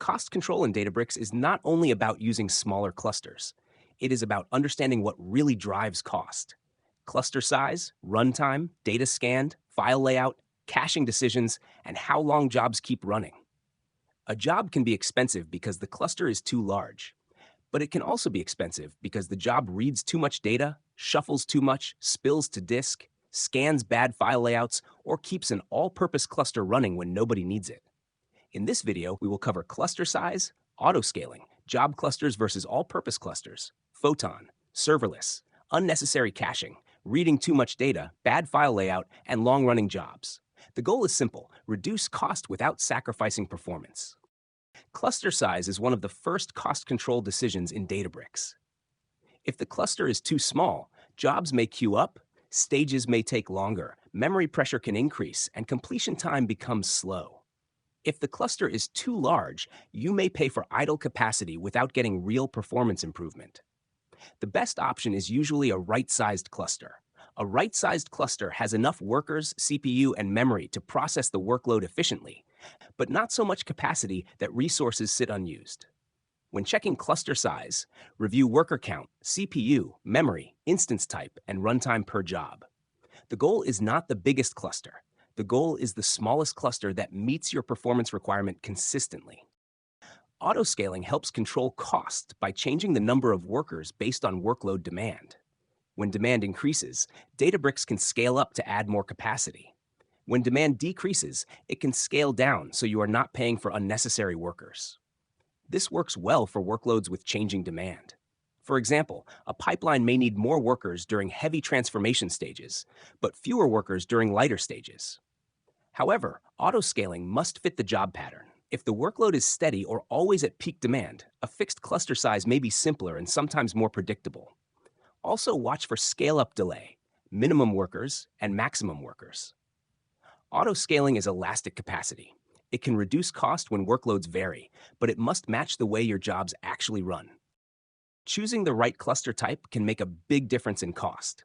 Cost control in Databricks is not only about using smaller clusters, it is about understanding what really drives cost. Cluster size, runtime, data scanned, file layout, caching decisions, and how long jobs keep running. A job can be expensive because the cluster is too large, but it can also be expensive because the job reads too much data, shuffles too much, spills to disk, scans bad file layouts, or keeps an all-purpose cluster running when nobody needs it. In this video, we will cover cluster size, autoscaling, job clusters versus all-purpose clusters, Photon, serverless, unnecessary caching, reading too much data, bad file layout, and long-running jobs. The goal is simple: reduce cost without sacrificing performance. Cluster size is one of the first cost control decisions in Databricks. If the cluster is too small, jobs may queue up, stages may take longer, memory pressure can increase, and completion time becomes slow. If the cluster is too large, you may pay for idle capacity without getting real performance improvement. The best option is usually a right-sized cluster. A right-sized cluster has enough workers, CPU, and memory to process the workload efficiently, but not so much capacity that resources sit unused. When checking cluster size, review worker count, CPU, memory, instance type, and runtime per job. The goal is not the biggest cluster. The goal is the smallest cluster that meets your performance requirement consistently. Autoscaling helps control cost by changing the number of workers based on workload demand. When demand increases, Databricks can scale up to add more capacity. When demand decreases, it can scale down so you are not paying for unnecessary workers. This works well for workloads with changing demand. For example, a pipeline may need more workers during heavy transformation stages, but fewer workers during lighter stages. However, autoscaling must fit the job pattern. If the workload is steady or always at peak demand, a fixed cluster size may be simpler and sometimes more predictable. Also watch for scale-up delay, minimum workers, and maximum workers. Autoscaling is elastic capacity. It can reduce cost when workloads vary, but it must match the way your jobs actually run. Choosing the right cluster type can make a big difference in cost.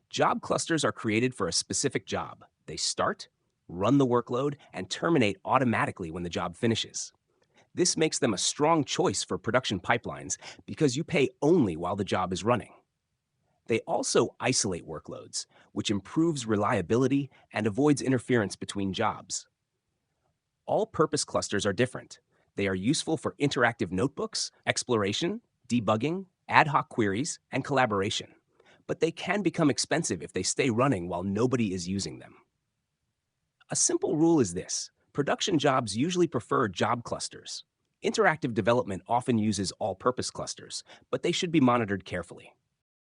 Job clusters are created for a specific job. They start, run the workload, and terminate automatically when the job finishes. This makes them a strong choice for production pipelines because you pay only while the job is running. They also isolate workloads, which improves reliability and avoids interference between jobs. All-purpose clusters are different. They are useful for interactive notebooks, exploration, debugging, ad hoc queries, and collaboration. But they can become expensive if they stay running while nobody is using them. A simple rule is this: production jobs usually prefer job clusters. Interactive development often uses all-purpose clusters, but they should be monitored carefully.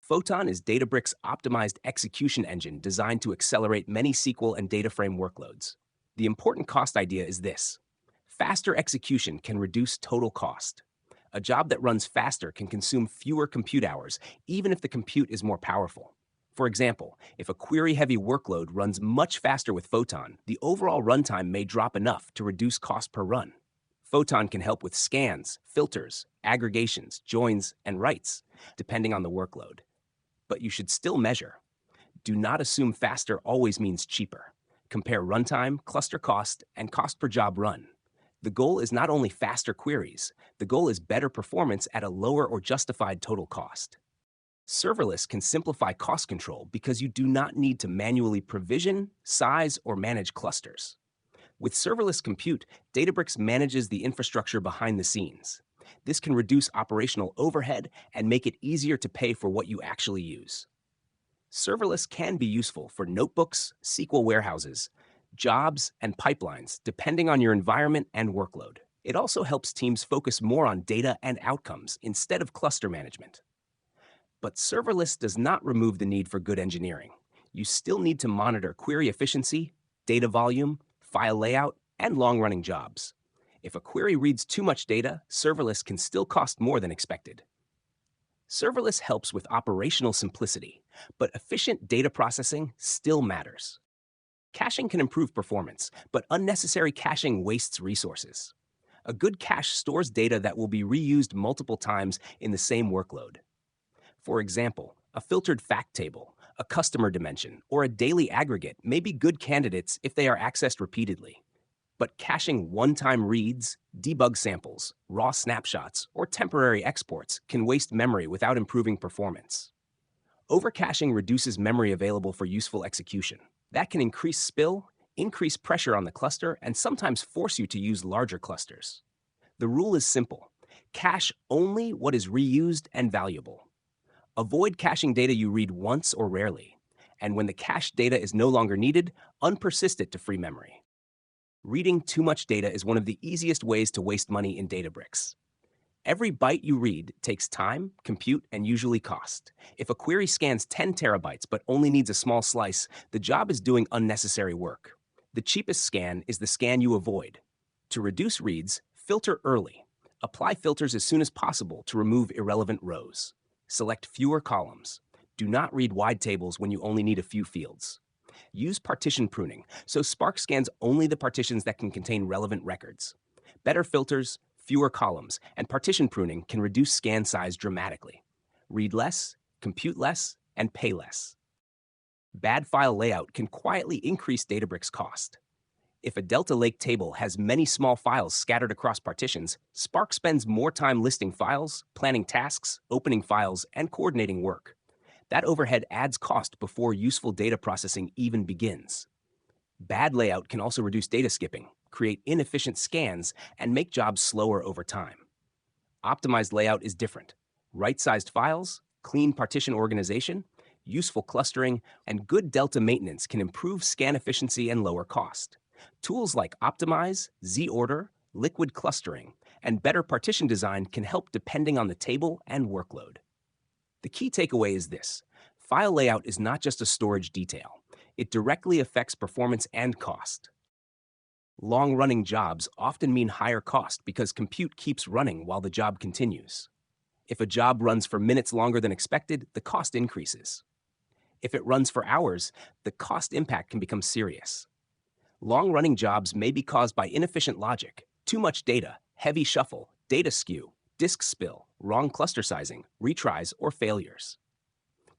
Photon is Databricks' optimized execution engine designed to accelerate many SQL and data frame workloads. The important cost idea is this: faster execution can reduce total cost. A job that runs faster can consume fewer compute hours, even if the compute is more powerful. For example, if a query-heavy workload runs much faster with Photon, the overall runtime may drop enough to reduce cost per run. Photon can help with scans, filters, aggregations, joins, and writes, depending on the workload. But you should still measure. Do not assume faster always means cheaper. Compare runtime, cluster cost, and cost per job run. The goal is not only faster queries, the goal is better performance at a lower or justified total cost. Serverless can simplify cost control because you do not need to manually provision, size, or manage clusters. With serverless compute, Databricks manages the infrastructure behind the scenes. This can reduce operational overhead and make it easier to pay for what you actually use. Serverless can be useful for notebooks, SQL warehouses, jobs, and pipelines, depending on your environment and workload. It also helps teams focus more on data and outcomes instead of cluster management. But serverless does not remove the need for good engineering. You still need to monitor query efficiency, data volume, file layout, and long-running jobs. If a query reads too much data, serverless can still cost more than expected. Serverless helps with operational simplicity, but efficient data processing still matters. Caching can improve performance, but unnecessary caching wastes resources. A good cache stores data that will be reused multiple times in the same workload. For example, a filtered fact table, a customer dimension, or a daily aggregate may be good candidates if they are accessed repeatedly. But caching one-time reads, debug samples, raw snapshots, or temporary exports can waste memory without improving performance. Overcaching reduces memory available for useful execution. That can increase spill, increase pressure on the cluster, and sometimes force you to use larger clusters. The rule is simple. Cache only what is reused and valuable. Avoid caching data you read once or rarely. And when the cached data is no longer needed, unpersist it to free memory. Reading too much data is one of the easiest ways to waste money in Databricks. Every byte you read takes time, compute, and usually cost. If a query scans 10 terabytes but only needs a small slice, the job is doing unnecessary work. The cheapest scan is the scan you avoid. To reduce reads, filter early. Apply filters as soon as possible to remove irrelevant rows. Select fewer columns. Do not read wide tables when you only need a few fields. Use partition pruning, so Spark scans only the partitions that can contain relevant records. Better filters, fewer columns, and partition pruning can reduce scan size dramatically. Read less, compute less, and pay less. Bad file layout can quietly increase Databricks cost. If a Delta Lake table has many small files scattered across partitions, Spark spends more time listing files, planning tasks, opening files, and coordinating work. That overhead adds cost before useful data processing even begins. Bad layout can also reduce data skipping, create inefficient scans, and make jobs slower over time. Optimized layout is different. Right-sized files, clean partition organization, useful clustering, and good Delta maintenance can improve scan efficiency and lower cost. Tools like Optimize, Z-Order, liquid clustering, and better partition design can help depending on the table and workload. The key takeaway is this. File layout is not just a storage detail. It directly affects performance and cost. Long-running jobs often mean higher cost because compute keeps running while the job continues. If a job runs for minutes longer than expected, the cost increases. If it runs for hours, the cost impact can become serious. Long-running jobs may be caused by inefficient logic, too much data, heavy shuffle, data skew, disk spill, wrong cluster sizing, retries, or failures.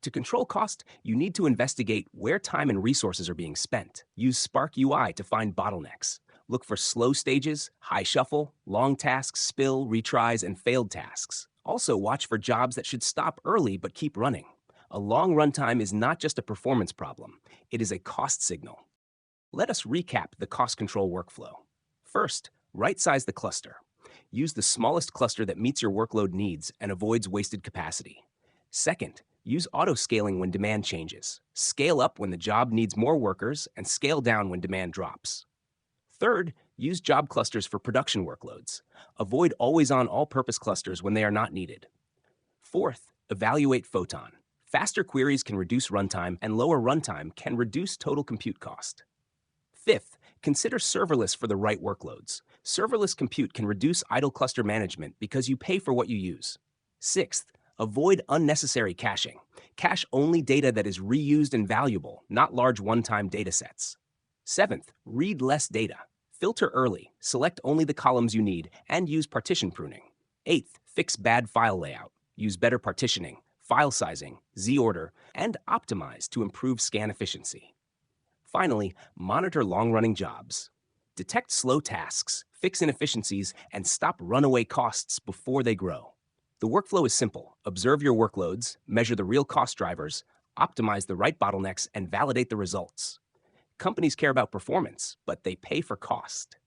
To control cost, you need to investigate where time and resources are being spent. Use Spark UI to find bottlenecks. Look for slow stages, high shuffle, long tasks, spill, retries, and failed tasks. Also, watch for jobs that should stop early but keep running. A long runtime is not just a performance problem. It is a cost signal. Let us recap the cost control workflow. First, right-size the cluster. Use the smallest cluster that meets your workload needs and avoids wasted capacity. Second, use autoscaling when demand changes. Scale up when the job needs more workers and scale down when demand drops. Third, use job clusters for production workloads. Avoid always-on all-purpose clusters when they are not needed. Fourth, evaluate Photon. Faster queries can reduce runtime, and lower runtime can reduce total compute cost. Fifth, consider serverless for the right workloads. Serverless compute can reduce idle cluster management because you pay for what you use. Sixth, avoid unnecessary caching. Cache only data that is reused and valuable, not large one-time datasets. Seventh, read less data. Filter early, select only the columns you need, and use partition pruning. Eighth, fix bad file layout. Use better partitioning, file sizing, Z-order, and optimize to improve scan efficiency. Finally, monitor long-running jobs. Detect slow tasks, fix inefficiencies, and stop runaway costs before they grow. The workflow is simple. Observe your workloads, measure the real cost drivers, optimize the right bottlenecks, and validate the results. Companies care about performance, but they pay for cost.